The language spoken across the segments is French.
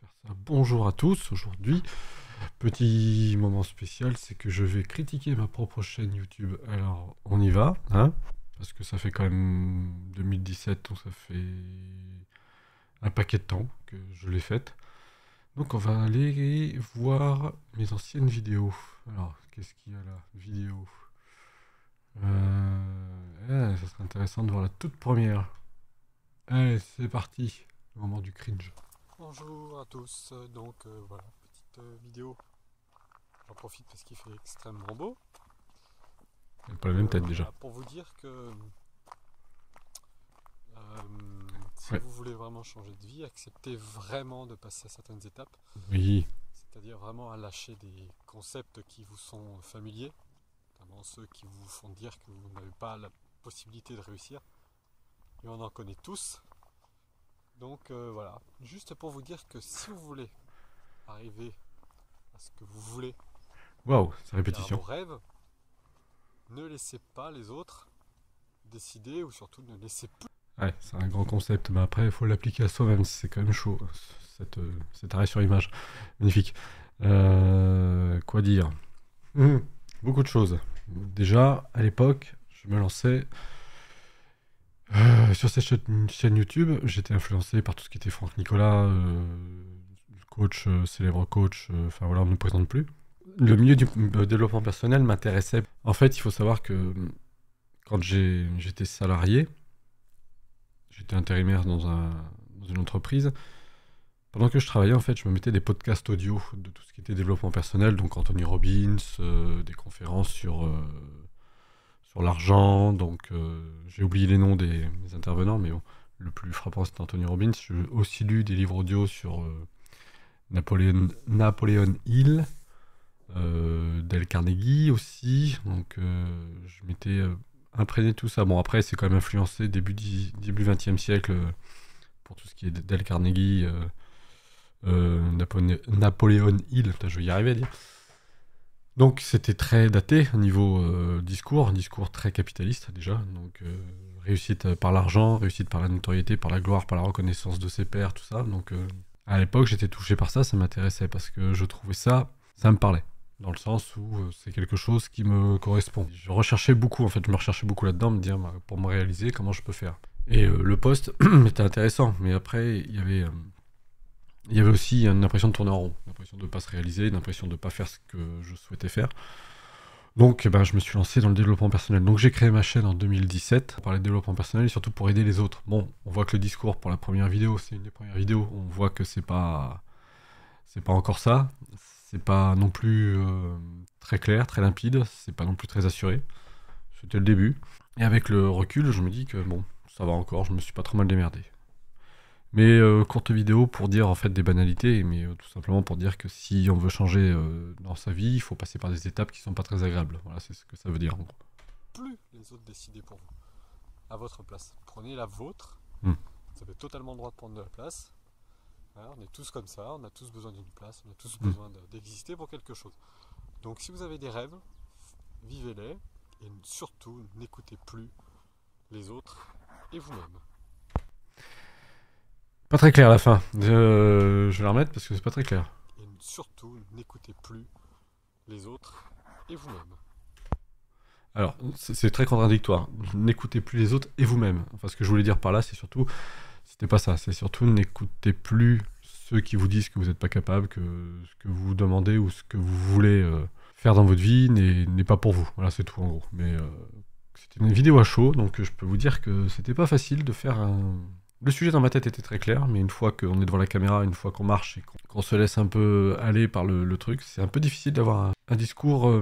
faire ça. Bonjour à tous, aujourd'hui, petit moment spécial, c'est que je vais critiquer ma propre chaîne YouTube. Alors, on y va, hein, parce que ça fait quand même 2017, donc ça fait un paquet de temps que je l'ai faite. Donc on va aller voir mes anciennes vidéos. Alors, qu'est-ce qu'il y a là? Vidéo. Ça serait intéressant de voir la toute première. Allez, c'est parti. Le moment du cringe. Bonjour à tous, voilà, petite vidéo, j'en profite parce qu'il fait extrêmement beau. Elle a pas la même tête déjà. Voilà, pour vous dire que si Ouais. vous voulez vraiment changer de vie, acceptez vraiment de passer à certaines étapes, Oui. c'est-à-dire vraiment à lâcher des concepts qui vous sont familiers, notamment ceux qui vous font dire que vous n'avez pas la possibilité de réussir, et on en connaît tous. Donc voilà, juste pour vous dire que si vous voulez arriver à ce que vous voulez, Waouh, c'est à répétition. vos rêves, ne laissez pas les autres décider, ou surtout ne laissez plus. Ouais, c'est un grand concept, mais après, il faut l'appliquer à soi-même, c'est quand même chaud, cet arrêt sur image. Magnifique. Quoi dire? Beaucoup de choses. Déjà, à l'époque, je me lançais sur cette chaîne YouTube, j'étais influencé par tout ce qui était Franck Nicolas, coach, célèbre coach, enfin voilà, on ne me présente plus. Le milieu du développement personnel m'intéressait. En fait, il faut savoir que quand j'étais salarié, j'étais intérimaire dans une entreprise. Pendant que je travaillais, en fait, je me mettais des podcasts audio de tout ce qui était développement personnel, donc Anthony Robbins, des conférences sur l'argent. Donc, j'ai oublié les noms des intervenants, mais bon, le plus frappant, c'était Anthony Robbins. J'ai aussi lu des livres audio sur Napoleon Hill, Dale Carnegie aussi. Donc, je m'étais imprégné de tout ça. Bon, après, c'est quand même influencé début 20e siècle pour tout ce qui est Dale Carnegie, Napoleon Hill, putain, je vais y arriver à dire. Donc c'était très daté au niveau discours, un discours très capitaliste déjà. Donc réussite par l'argent, réussite par la notoriété, par la gloire, par la reconnaissance de ses pairs, tout ça. Donc à l'époque j'étais touché par ça, ça m'intéressait parce que je trouvais ça me parlait. Dans le sens où c'est quelque chose qui me correspond. Je recherchais beaucoup, en fait, je me recherchais beaucoup là-dedans, me dire pour me réaliser comment je peux faire. Et le poste était intéressant, mais après il y avait aussi une impression de tourner en rond, une impression de ne pas se réaliser, une impression de ne pas faire ce que je souhaitais faire. Donc je me suis lancé dans le développement personnel. Donc j'ai créé ma chaîne en 2017 pour parler de développement personnel et surtout pour aider les autres. Bon, on voit que le discours pour la première vidéo, c'est une des premières vidéos, on voit que c'est pas encore ça. C'est pas non plus très clair, très limpide, c'est pas non plus très assuré. C'était le début. Et avec le recul, je me dis que bon, ça va encore, je me suis pas trop mal démerdé. Mais courte vidéo pour dire en fait des banalités, mais tout simplement pour dire que si on veut changer dans sa vie, il faut passer par des étapes qui sont pas très agréables. Voilà, c'est ce que ça veut dire en gros. Plus les autres décider pour vous, à votre place. Prenez la vôtre, Mm. vous avez totalement le droit de prendre de la place. Voilà, on est tous comme ça, on a tous besoin d'une place, on a tous besoin d'exister pour quelque chose. Donc si vous avez des rêves, vivez-les, et surtout n'écoutez plus les autres et vous-même. Pas très clair à la fin. Je vais la remettre parce que c'est pas très clair. Et surtout n'écoutez plus les autres et vous-même. Alors, c'est très contradictoire. N'écoutez plus les autres et vous-même. Enfin, ce que je voulais dire par là, c'est surtout, c'était pas ça. C'est surtout n'écoutez plus ceux qui vous disent que vous n'êtes pas capable, que ce que vous demandez ou ce que vous voulez faire dans votre vie n'est pas pour vous. Voilà, c'est tout en gros. Mais c'était une vidéo à chaud, donc je peux vous dire que c'était pas facile de faire un. Le sujet dans ma tête était très clair, mais une fois qu'on est devant la caméra, une fois qu'on marche et qu'on se laisse un peu aller par le truc, c'est un peu difficile d'avoir un discours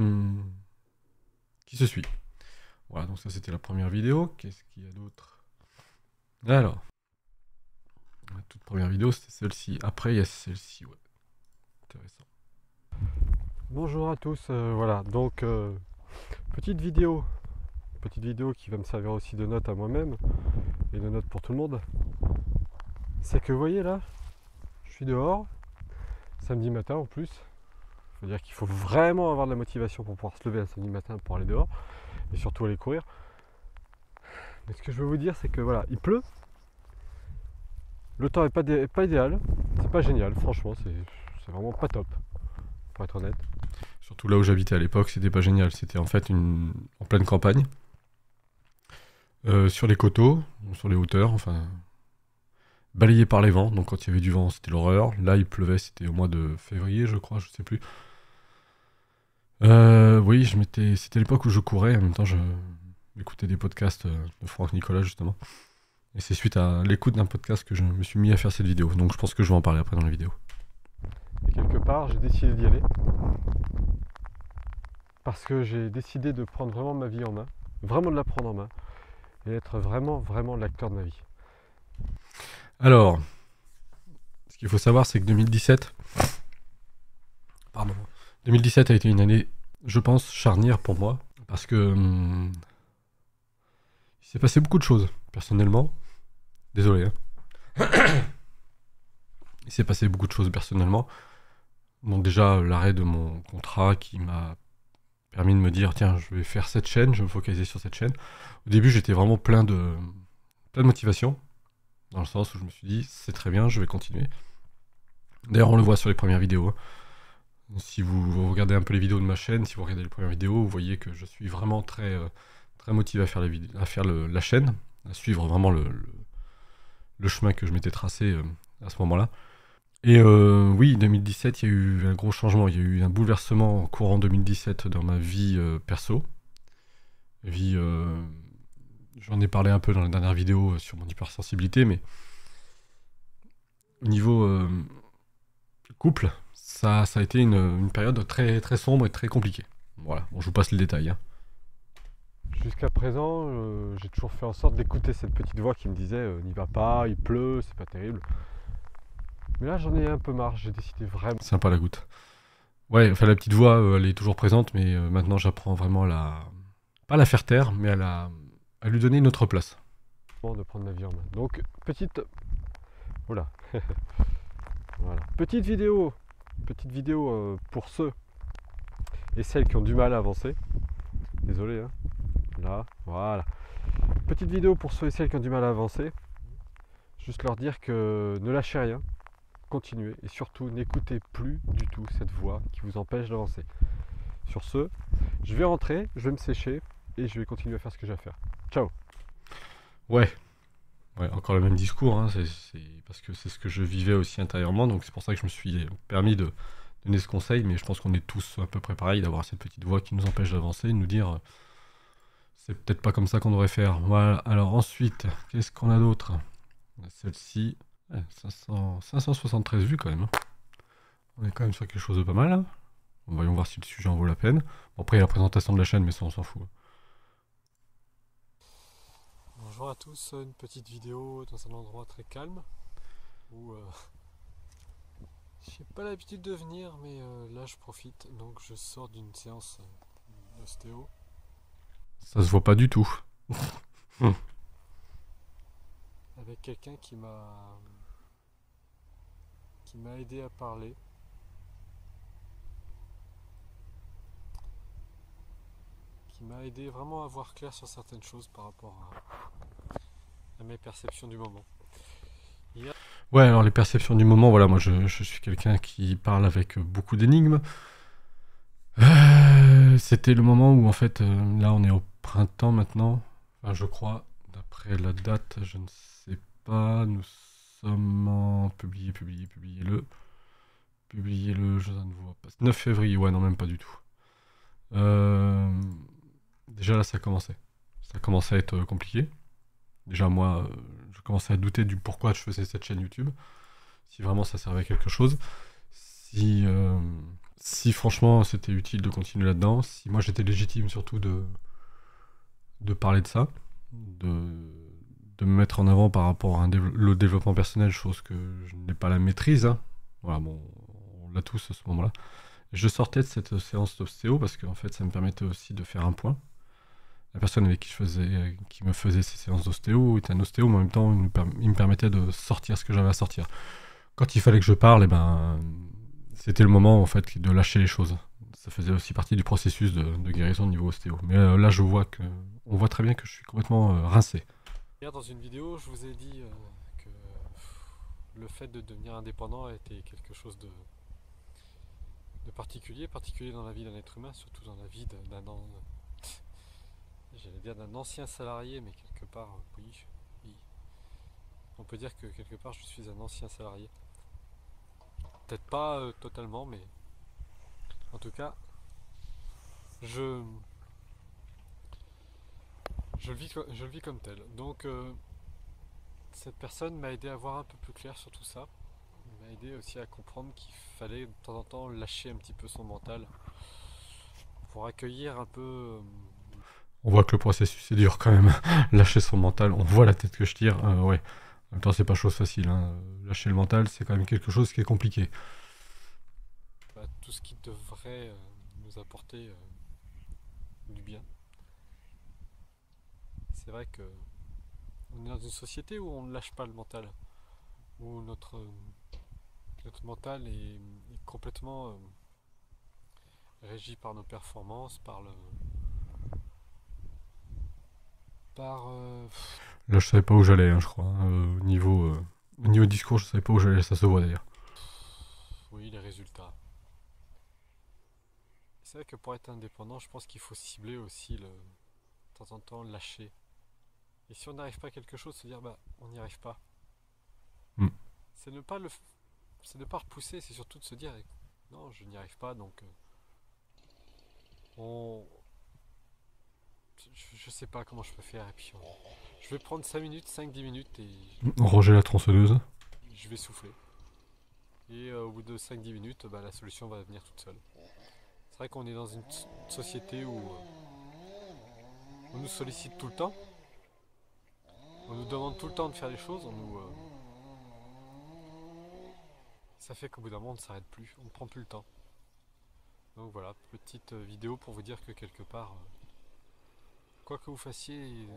qui se suit. Voilà, donc ça c'était la première vidéo. Qu'est-ce qu'il y a d'autre? Alors, la toute première vidéo c'était celle-ci. Après il y a celle-ci, ouais. Intéressant. Bonjour à tous, voilà, donc petite vidéo qui va me servir aussi de note à moi-même et de note pour tout le monde. C'est que vous voyez là, je suis dehors, samedi matin en plus. Il faut dire qu'il faut vraiment avoir de la motivation pour pouvoir se lever un samedi matin pour aller dehors et surtout aller courir. Mais ce que je veux vous dire, c'est que voilà, il pleut, le temps n'est pas idéal, c'est pas génial, franchement, c'est vraiment pas top, pour être honnête. Surtout là où j'habitais à l'époque, c'était pas génial. C'était en fait en pleine campagne, sur les coteaux, sur les hauteurs, enfin balayé par les vents. Donc quand il y avait du vent, c'était l'horreur. Là, il pleuvait, c'était au mois de février, je crois, je sais plus. Oui, c'était l'époque où je courais. En même temps, je m'écoutais des podcasts de Franck Nicolas justement. Et c'est suite à l'écoute d'un podcast que je me suis mis à faire cette vidéo. Donc je pense que je vais en parler après dans la vidéo. Et quelque part, j'ai décidé d'y aller. Parce que j'ai décidé de prendre vraiment ma vie en main. Vraiment de la prendre en main. Et être vraiment, vraiment l'acteur de ma vie. Alors, ce qu'il faut savoir, c'est que 2017... Pardon. 2017 a été une année, je pense, charnière pour moi. Parce que... il s'est passé beaucoup de choses, personnellement. Désolé. Hein. Il s'est passé beaucoup de choses personnellement. Donc déjà, l'arrêt de mon contrat qui m'a permis de me dire, tiens, je vais faire cette chaîne, je vais me focaliser sur cette chaîne. Au début, j'étais vraiment plein de motivation. Dans le sens où je me suis dit, c'est très bien, je vais continuer. D'ailleurs, on le voit sur les premières vidéos. Hein. Si vous regardez un peu les vidéos de ma chaîne, si vous regardez les premières vidéos, vous voyez que je suis vraiment très motivé à faire, la chaîne, à suivre vraiment le chemin que je m'étais tracé à ce moment-là. Et oui, 2017, il y a eu un gros changement, il y a eu un bouleversement courant 2017 dans ma vie perso. J'en ai parlé un peu dans la dernière vidéo sur mon hypersensibilité, mais au niveau couple, ça a été une période très, très sombre et très compliquée. Voilà, bon, je vous passe les détails. Hein. Jusqu'à présent, j'ai toujours fait en sorte d'écouter cette petite voix qui me disait n'y va pas, il pleut, c'est pas terrible. Mais là, j'en ai un peu marre, j'ai décidé vraiment. Sympa la goutte. Ouais, enfin la petite voix, elle est toujours présente, mais maintenant j'apprends vraiment pas à la faire taire, mais à lui donner une autre place. De prendre ma vie en main. Donc, petite. Voilà. Voilà. Petite vidéo pour ceux et celles qui ont du mal à avancer. Désolé, hein. Là, voilà. Petite vidéo pour ceux et celles qui ont du mal à avancer. Juste leur dire que ne lâchez rien, continuez et surtout n'écoutez plus du tout cette voix qui vous empêche d'avancer. Sur ce, je vais rentrer, je vais me sécher et je vais continuer à faire ce que j'ai à faire. Ciao. Ouais, encore le même discours, hein, c'est parce que c'est ce que je vivais aussi intérieurement, donc c'est pour ça que je me suis permis de donner ce conseil, mais je pense qu'on est tous à peu près pareil, d'avoir cette petite voix qui nous empêche d'avancer, de nous dire c'est peut-être pas comme ça qu'on devrait faire. Voilà, alors ensuite, qu'est-ce qu'on a d'autre? Celle-ci, 573 vues quand même. Hein. On est quand même sur quelque chose de pas mal. Hein. Voyons voir si le sujet en vaut la peine. Bon, après, il y a la présentation de la chaîne, mais ça, on s'en fout. Bonjour à tous, une petite vidéo dans un endroit très calme où j'ai pas l'habitude de venir, mais là je profite, donc je sors d'une séance d'ostéo. Ça se voit pas du tout. Avec quelqu'un qui m'a aidé à parler. Qui m'a aidé vraiment à voir clair sur certaines choses par rapport à mes perceptions du moment. Ouais, alors les perceptions du moment, voilà, moi je suis quelqu'un qui parle avec beaucoup d'énigmes. C'était le moment où en fait, là on est au printemps maintenant, enfin je crois, d'après la date, je ne sais pas, nous sommes en publiez-le, je ne vois pas, 9 février, ouais non même pas du tout. Déjà là ça commençait à être compliqué. Déjà moi, je commençais à douter du pourquoi je faisais cette chaîne YouTube, si vraiment ça servait à quelque chose, si franchement c'était utile de continuer là-dedans, si moi j'étais légitime surtout de parler de ça, de me mettre en avant par rapport à le développement personnel, chose que je n'ai pas la maîtrise. Hein. Voilà, bon, on l'a tous à ce moment-là. Je sortais de cette séance d'ostéo parce qu'en fait ça me permettait aussi de faire un point. La personne avec qui me faisait ces séances d'ostéo était un ostéo, mais en même temps il me permettait de sortir ce que j'avais à sortir. Quand il fallait que je parle, c'était le moment en fait de lâcher les choses. Ça faisait aussi partie du processus de guérison au niveau ostéo. Mais là on voit très bien que je suis complètement rincé. Hier dans une vidéo je vous ai dit que le fait de devenir indépendant a été quelque chose de particulier dans la vie d'un être humain, surtout dans la vie j'allais dire d'un ancien salarié, mais quelque part, oui. On peut dire que quelque part je suis un ancien salarié. Peut-être pas totalement, mais en tout cas, je, je le vis comme tel. Donc, cette personne m'a aidé à voir un peu plus clair sur tout ça. Il m'a aidé aussi à comprendre qu'il fallait de temps en temps lâcher un petit peu son mental pour accueillir un peu. On voit que le processus est dur quand même. Lâcher son mental, on voit la tête que je tire. Ouais. En même temps, c'est pas chose facile, hein. Lâcher le mental, c'est quand même quelque chose qui est compliqué. Tout ce qui devrait nous apporter du bien. C'est vrai que on est dans une société où on ne lâche pas le mental, où notre mental est complètement régi par nos performances, Là, je savais pas où j'allais, hein, je crois. Au niveau discours, je savais pas où j'allais, ça se voit d'ailleurs. oui, les résultats. C'est vrai que pour être indépendant, je pense qu'il faut cibler aussi de temps en temps lâcher. Et si on n'arrive pas à quelque chose, se dire bah on n'y arrive pas. Mm. C'est ne pas repousser, c'est surtout de se dire non, je n'y arrive pas, donc je sais pas comment je peux faire, et puis je vais prendre 5 minutes, 5-10 minutes, et Roger la tronçonneuse. je vais souffler. Et au bout de 5-10 minutes, la solution va venir toute seule. C'est vrai qu'on est dans une société où on nous sollicite tout le temps, on nous demande tout le temps de faire les choses, ça fait qu'au bout d'un moment on ne s'arrête plus, on ne prend plus le temps. Donc voilà, petite vidéo pour vous dire que quelque part, quoi que vous fassiez,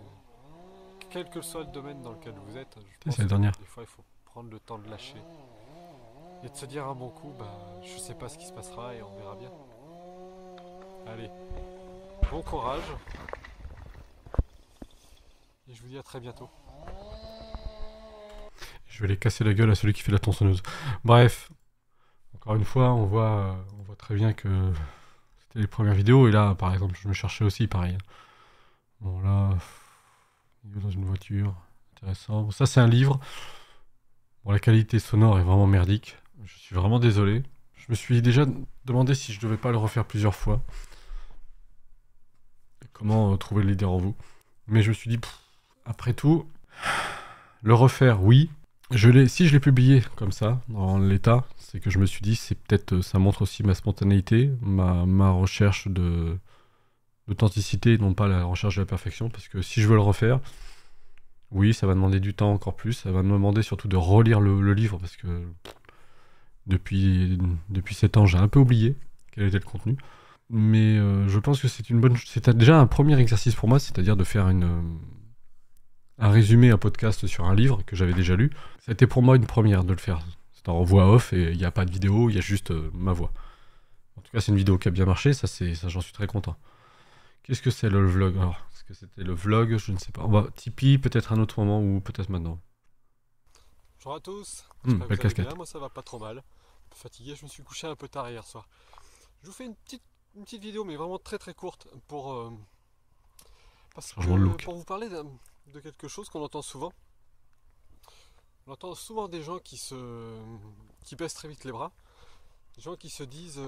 quel que soit le domaine dans lequel vous êtes, je pense C'est la que dernière. des fois il faut prendre le temps de lâcher et de se dire un bon coup, je sais pas ce qui se passera et on verra bien. Allez, bon courage et je vous dis à très bientôt. Je vais les casser la gueule à celui qui fait la tronçonneuse. Bref, encore une fois, on voit très bien que c'était les premières vidéos. Et là, par exemple, je me cherchais aussi pareil. Bon, là, il est dans une voiture. Intéressant. Bon, ça, c'est un livre. Bon, la qualité sonore est vraiment merdique. Je suis vraiment désolé. Je me suis déjà demandé si je devais pas le refaire plusieurs fois. Comment trouver le leader en vous. Mais je me suis dit, après tout, le refaire, oui. Si je l'ai publié comme ça, dans l'état, c'est que je me suis dit, c'est peut-être, ça montre aussi ma spontanéité, ma recherche d'authenticité, non pas la recherche de la perfection, parce que si je veux le refaire, oui, ça va demander du temps encore plus, ça va me demander surtout de relire le livre, parce que depuis 7 ans, j'ai un peu oublié quel était le contenu. Mais je pense que c'est déjà un premier exercice pour moi, c'est-à-dire de faire un résumé, un podcast sur un livre que j'avais déjà lu. Ça a été pour moi une première de le faire. C'est en voix off et il n'y a pas de vidéo, il y a juste ma voix. En tout cas, c'est une vidéo qui a bien marché, ça j'en suis très content. Qu'est-ce que c'est le vlog? Alors, est-ce que c'était le vlog? Je ne sais pas. On va Tipeee peut-être un autre moment ou peut-être maintenant. Bonjour à tous, Belle j'espère que vous allez casquette. bien, moi ça va pas trop mal. Un peu fatigué, je me suis couché un peu tard hier soir. Je vous fais une petite vidéo mais vraiment très très courte Changement de look. pour vous parler de quelque chose qu'on entend souvent. On entend souvent des gens qui baissent très vite les bras, des gens qui se disent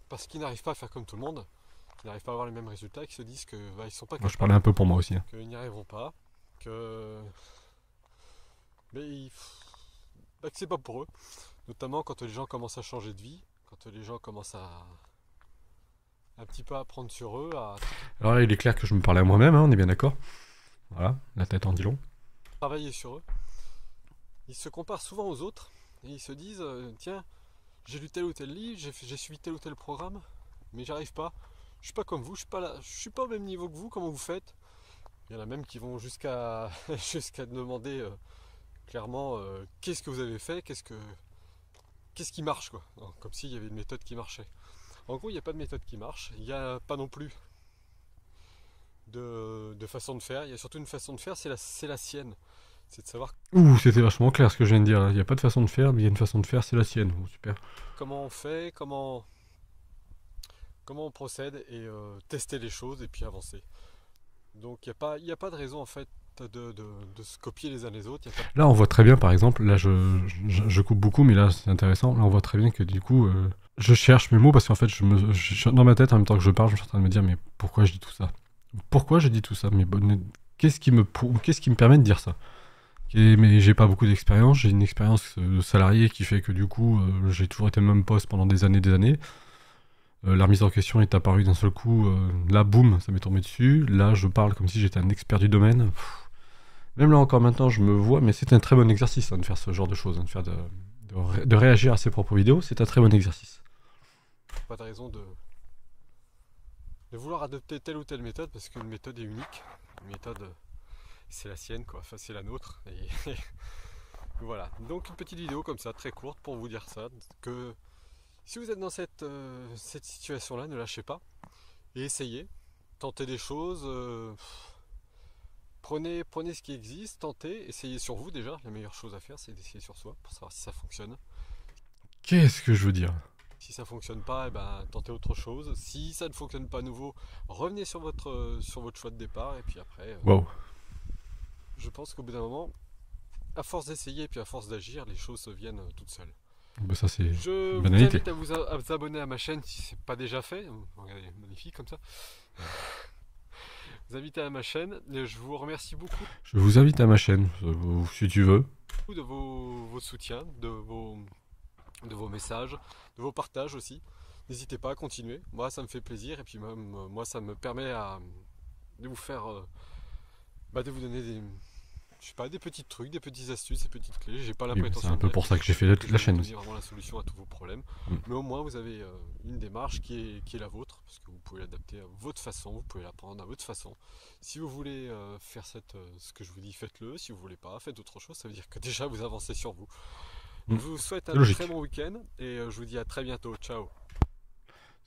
parce qu'ils n'arrivent pas à faire comme tout le monde, qu'ils n'arrivent pas à avoir les mêmes résultats, qui se disent que ils sont pas Moi, je capables, parlais un peu pour moi aussi. Hein. qu'ils n'y arriveront pas, que c'est pas pour eux. Notamment quand les gens commencent à changer de vie, quand les gens commencent à un petit peu à prendre sur eux, à Alors là, il est clair que je me parlais à moi-même, hein, on est bien d'accord. Voilà, la tête en dit long. travailler sur eux. Ils se comparent souvent aux autres et ils se disent tiens, j'ai lu tel ou tel livre, j'ai suivi tel ou tel programme, mais j'arrive pas. Je suis pas comme vous, je suis pas au même niveau que vous, comment vous faites? Il y en a même qui vont jusqu'à jusqu'à demander clairement qu'est-ce que vous avez fait, qu'est-ce qui marche quoi. Non, comme s'il y avait une méthode qui marchait. En gros, il n'y a pas de méthode qui marche, il n'y a pas non plus de façon de faire, il y a surtout une façon de faire, c'est la sienne. c'est de savoir Ouh, c'était vachement clair ce que je viens de dire. Il n'y a pas de façon de faire, mais il y a une façon de faire, c'est la sienne. Bon, super. comment on fait, comment on procède et tester les choses et puis avancer. Donc il y a pas de raison en fait de se copier les uns les autres. Y a pas Là, on voit très bien, par exemple, là, je coupe beaucoup, mais là, c'est intéressant. Là, on voit très bien que du coup, je cherche mes mots parce qu'en fait, dans ma tête, en même temps que je parle, je suis en train de me dire, mais pourquoi je dis tout ça? Pourquoi je dis tout ça? Mais qu'est-ce qui me permet de dire ça? Mais j'ai pas beaucoup d'expérience. J'ai une expérience de salarié qui fait que du coup, j'ai toujours été le même poste pendant des années, des années. La remise en question est apparue d'un seul coup. Là, boum, ça m'est tombé dessus. Là, je parle comme si j'étais un expert du domaine. Même là encore maintenant, je me vois, mais c'est un très bon exercice hein, de faire ce genre de choses, hein, de réagir à ses propres vidéos. C'est un très bon exercice. pas de raison de vouloir adopter telle ou telle méthode parce qu'une méthode est unique. Une méthode, c'est la sienne, quoi. Enfin, c'est la nôtre. Et voilà. Donc une petite vidéo comme ça, très courte, pour vous dire ça, que si vous êtes dans cette situation-là, ne lâchez pas et essayez. Tentez des choses. Prenez ce qui existe, tentez, essayez sur vous déjà. La meilleure chose à faire, c'est d'essayer sur soi pour savoir si ça fonctionne. Qu'est-ce que je veux dire? Si ça fonctionne pas, eh ben, tentez autre chose. Si ça ne fonctionne pas à nouveau, revenez sur votre choix de départ. Et puis après, Waouh. je pense qu'au bout d'un moment, à force d'essayer et puis à force d'agir, les choses viennent toutes seules. Bah, ça, c'est Je une vous banalité. invite à vous abonner à ma chaîne si ce n'est pas déjà fait. Regardez, magnifique comme ça. Vous invitez à ma chaîne. Et je vous remercie beaucoup Je vous invite à ma chaîne, si tu veux. de vos soutiens, de vos messages, de vos partages aussi. N'hésitez pas à continuer. Moi, ça me fait plaisir et puis même moi, ça me permet de vous faire, de vous donner je sais pas, des petits trucs, des petites astuces, des petites clés. J'ai pas la Oui, mais c'est prétention un peu de pour ça que j'ai fait que je la vais vous chaîne donner aussi. vraiment la solution à tous vos problèmes. Mm. Mais au moins, vous avez une démarche qui est la vôtre, parce que vous pouvez l'adapter à votre façon, vous pouvez l'apprendre à votre façon. Si vous voulez faire ce que je vous dis, faites-le. Si vous voulez pas, faites autre chose. Ça veut dire que déjà vous avancez sur vous. Mm. Je vous souhaite C'est un logique. très bon week-end et je vous dis à très bientôt. Ciao.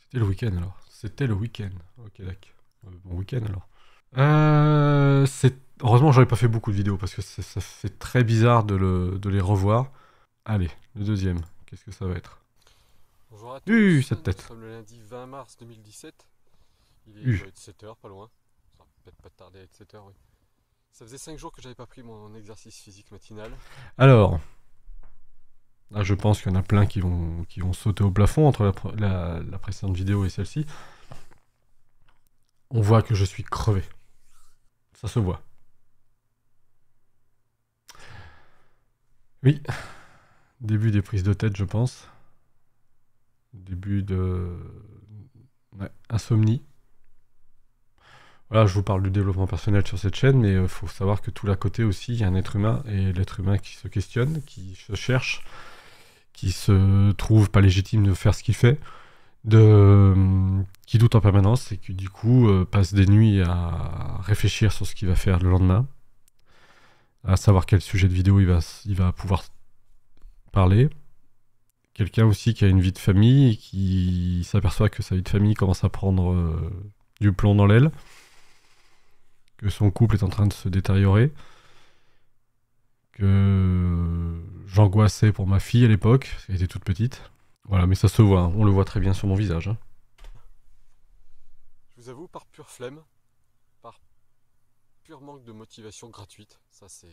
C'était le week-end alors. C'était le week-end. Ok, d'accord. Bon week-end alors. Heureusement, j'aurais pas fait beaucoup de vidéos parce que ça fait très bizarre de les revoir. Allez, le deuxième. Qu'est-ce que ça va être? Bonjour à tous, Cette nous tête. sommes le lundi 20 mars 2017. Il doit être 7h, pas loin. Ça va peut-être pas tarder à être 7h, oui. Ça faisait 5 jours que j'avais pas pris mon exercice physique matinal. Alors, là, je pense qu'il y en a plein qui vont sauter au plafond entre la précédente vidéo et celle-ci. On voit que je suis crevé. Ça se voit. Oui, début des prises de tête, je pense. Début de... Ouais, insomnie. Voilà, je vous parle du développement personnel sur cette chaîne, mais il faut savoir que tout l'à côté aussi, il y a un être humain, et l'être humain qui se questionne, qui se cherche, qui se trouve pas légitime de faire ce qu'il fait, qui doute en permanence, et qui du coup passe des nuits à réfléchir sur ce qu'il va faire le lendemain, à savoir quel sujet de vidéo il va pouvoir parler. Quelqu'un aussi qui a une vie de famille et qui s'aperçoit que sa vie de famille commence à prendre du plomb dans l'aile, que son couple est en train de se détériorer, que j'angoissais pour ma fille à l'époque, parce qu'elle était toute petite. Voilà, mais ça se voit, hein. On le voit très bien sur mon visage. Hein. Je vous avoue, par pure flemme, par pur manque de motivation gratuite, ça c'est...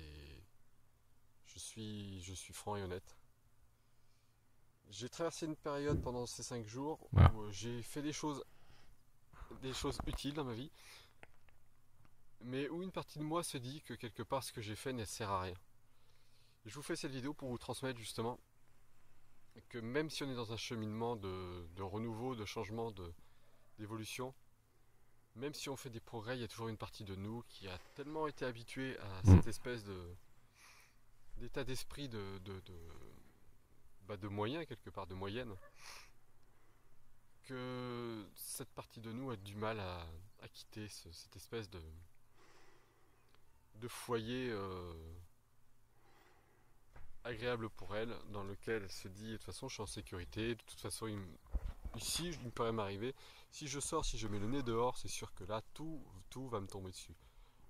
Je suis franc et honnête. J'ai traversé une période pendant ces 5 jours Voilà. où j'ai fait des choses utiles dans ma vie, mais où une partie de moi se dit que quelque part ce que j'ai fait ne sert à rien. Et je vous fais cette vidéo pour vous transmettre justement que même si on est dans un cheminement de renouveau, de changement, d'évolution, même si on fait des progrès, il y a toujours une partie de nous qui a tellement été habituée à cette espèce d'état d'esprit de moyen, quelque part, de moyenne, que cette partie de nous a du mal à quitter cette espèce de foyer agréable pour elle, dans lequel elle se dit de toute façon je suis en sécurité, de toute façon ici il me pourrait m'arriver, si je sors, si je mets le nez dehors, c'est sûr que là tout va me tomber dessus.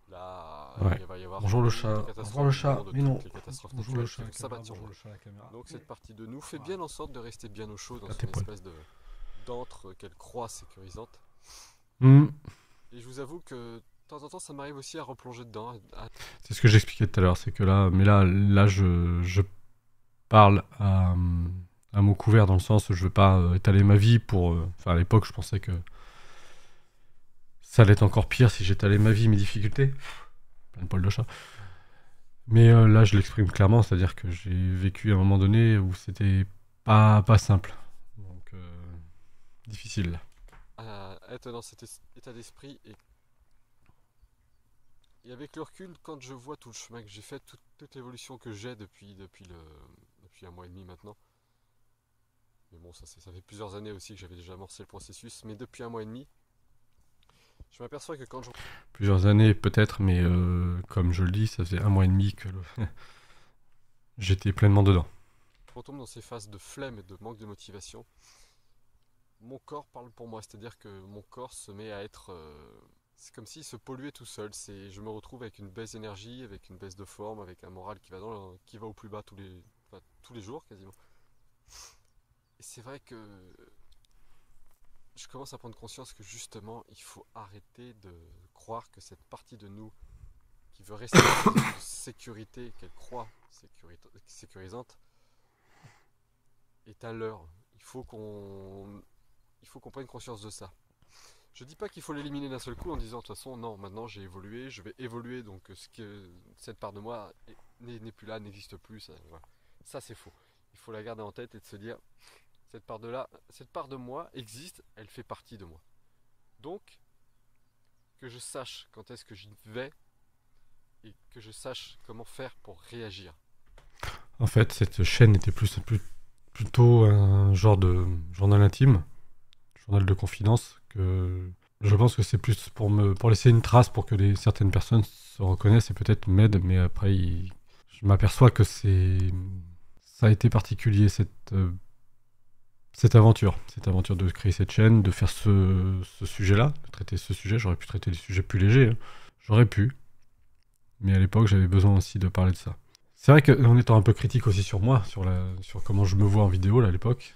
Là, Ouais. il va y avoir Bonjour le toutes chat. les catastrophes Bonjour le du chat. monde, Mais non. toutes les catastrophes Bonjour le naturelles chat qui à la vont caméra. s'abattre sur Bonjour nous. le chat à la caméra. Donc Mais cette partie de nous fait voilà. bien en sorte de rester bien au chaud dans À tes une poils. espèce d'antre qu'elle croit sécurisante. Hmm. Et je vous avoue que de temps en temps, ça m'arrive aussi à replonger dedans. C'est ce que j'expliquais tout à l'heure, c'est que là, mais là, je parle à mot couvert dans le sens où je veux pas étaler ma vie pour. Enfin, à l'époque, je pensais que ça allait être encore pire si j'étalais ma vie, mes difficultés. Plein de poils de chat. Mais là, je l'exprime clairement, c'est-à-dire que j'ai vécu à un moment donné où c'était pas simple. Donc, difficile. À être dans cet état d'esprit et avec le recul, quand je vois tout le chemin que j'ai fait, toute l'évolution que j'ai depuis un mois et demi maintenant. Mais bon, ça fait plusieurs années aussi que j'avais déjà amorcé le processus. Mais depuis un mois et demi, je m'aperçois que quand je Plusieurs années peut-être, mais comme je le dis, ça faisait un mois et demi que j'étais pleinement dedans. retombe dans ces phases de flemme et de manque de motivation, mon corps parle pour moi. C'est-à-dire que mon corps se met à être... c'est comme s'il se polluait tout seul. Je me retrouve avec une baisse d'énergie, avec une baisse de forme, avec un moral qui va au plus bas tous les jours quasiment. Et c'est vrai que je commence à prendre conscience que justement, il faut arrêter de croire que cette partie de nous qui veut rester dans une zone de sécurité, qu'elle croit sécurisante, est un leurre. Il faut qu'on prenne conscience de ça. Je dis pas qu'il faut l'éliminer d'un seul coup en disant de toute façon non, maintenant j'ai évolué, je vais évoluer, donc cette part de moi n'est plus là, n'existe plus. Voilà. Ça c'est faux. Il faut la garder en tête et de se dire cette part de moi existe, elle fait partie de moi. Donc que je sache quand est-ce que j'y vais et que je sache comment faire pour réagir. En fait, cette chaîne était plutôt un genre de journal intime, journal de confidence, que je pense que c'est plus pour laisser une trace pour que certaines personnes se reconnaissent et peut-être m'aident, mais après, je m'aperçois que ça a été particulier cette aventure de créer cette chaîne, de faire ce sujet-là, de traiter ce sujet. J'aurais pu traiter des sujets plus légers, hein. J'aurais pu, mais à l'époque, j'avais besoin aussi de parler de ça. C'est vrai qu'en étant un peu critique aussi sur moi, sur comment je me vois en vidéo là, à l'époque,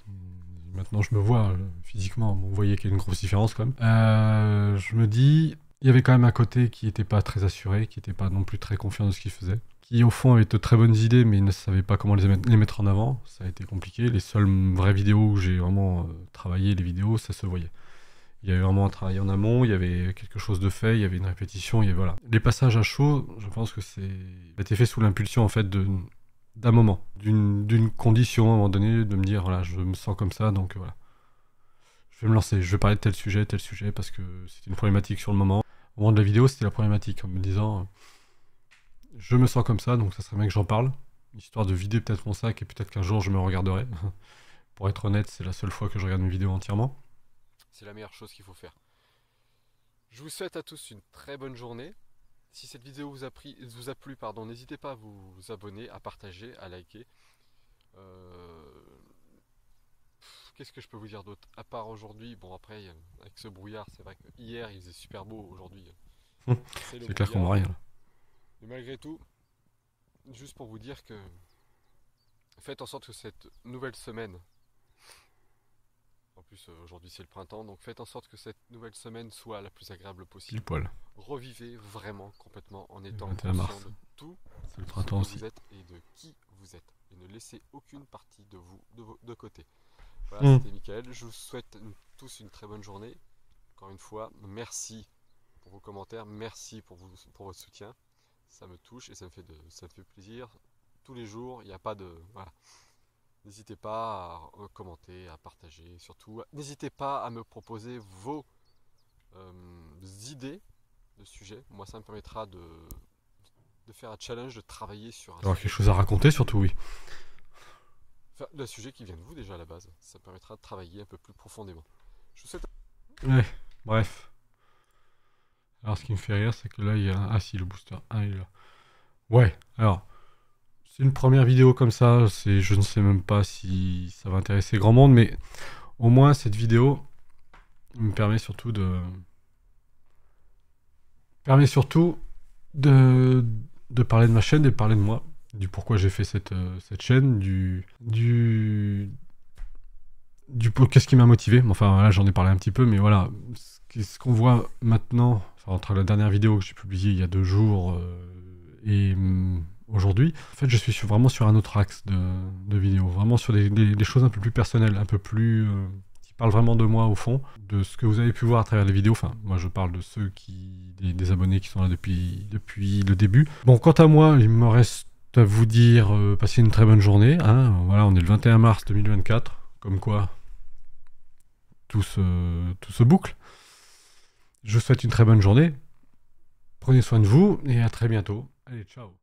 maintenant je me vois physiquement, bon, vous voyez qu'il y a une grosse différence quand même, je me dis, il y avait quand même un côté qui n'était pas très assuré, qui n'était pas non plus très confiant de ce qu'il faisait, qui au fond avait de très bonnes idées mais ne savait pas comment les mettre en avant. Ça a été compliqué. Les seules vraies vidéos où j'ai vraiment travaillé les vidéos, ça se voyait. Il y avait vraiment un travail en amont, il y avait quelque chose de fait, il y avait une répétition, voilà. Les passages à chaud, je pense que ça a été fait sous l'impulsion en fait d'un moment, d'une condition à un moment donné, de me dire voilà, je me sens comme ça, donc voilà. Je vais me lancer, je vais parler de tel sujet, parce que c'était une problématique sur le moment. Au moment de la vidéo, c'était la problématique, en me disant je me sens comme ça, donc ça serait bien que j'en parle, histoire de vider peut-être mon sac et peut-être qu'un jour je me regarderai. Pour être honnête, c'est la seule fois que je regarde une vidéo entièrement. C'est la meilleure chose qu'il faut faire. Je vous souhaite à tous une très bonne journée. Si cette vidéo vous a plu, n'hésitez pas à vous abonner, à partager, à liker. Qu'est-ce que je peux vous dire d'autre? À part aujourd'hui, bon après, avec ce brouillard, c'est vrai que hier il faisait super beau, aujourd'hui c'est clair qu'on voit rien. Mais malgré tout, juste pour vous dire que faites en sorte que cette nouvelle semaine, en plus aujourd'hui c'est le printemps, donc faites en sorte que cette nouvelle semaine soit la plus agréable possible. Pile poil. Revivez vraiment complètement en étant 21 conscient mars. de tout C'est le ce printemps que aussi. vous êtes et de qui vous êtes. Et ne laissez aucune partie de vous de côté. Voilà, c'était Mickaël. Je vous souhaite tous une très bonne journée. Encore une fois, merci pour vos commentaires, merci pour votre soutien. Ça me touche et ça me fait plaisir. Tous les jours, il n'y a pas de... Voilà. N'hésitez pas à commenter, à partager. Surtout, n'hésitez pas à me proposer vos idées de sujets. Moi, ça me permettra de faire un challenge, de travailler sur un sujet. Quelque chose à raconter, surtout, oui. Enfin, le sujet qui vient de vous déjà à la base. Ça permettra de travailler un peu plus profondément. Je vous souhaite... Ouais, bref. Alors, ce qui me fait rire, c'est que là, il y a... Ah si, le booster. Ah, il est là. Ouais, alors... C'est une première vidéo comme ça, je ne sais même pas si ça va intéresser grand monde, mais au moins cette vidéo me permet surtout de, de parler de ma chaîne et de parler de moi, du pourquoi j'ai fait cette chaîne, qu'est-ce qui m'a motivé. Enfin là j'en ai parlé un petit peu, mais voilà, ce qu'on voit maintenant, enfin, entre la dernière vidéo que j'ai publiée il y a 2 jours et aujourd'hui, en fait je suis vraiment sur un autre axe de vidéos, vraiment sur des choses un peu plus personnelles, un peu plus... qui parlent vraiment de moi au fond, de ce que vous avez pu voir à travers les vidéos. Enfin, moi je parle de ceux des abonnés qui sont là depuis le début. Bon, quant à moi, il me reste à vous dire, passez une très bonne journée. Hein. Voilà, on est le 21 mars 2024, comme quoi tout se boucle. Je vous souhaite une très bonne journée. Prenez soin de vous et à très bientôt. Allez, ciao.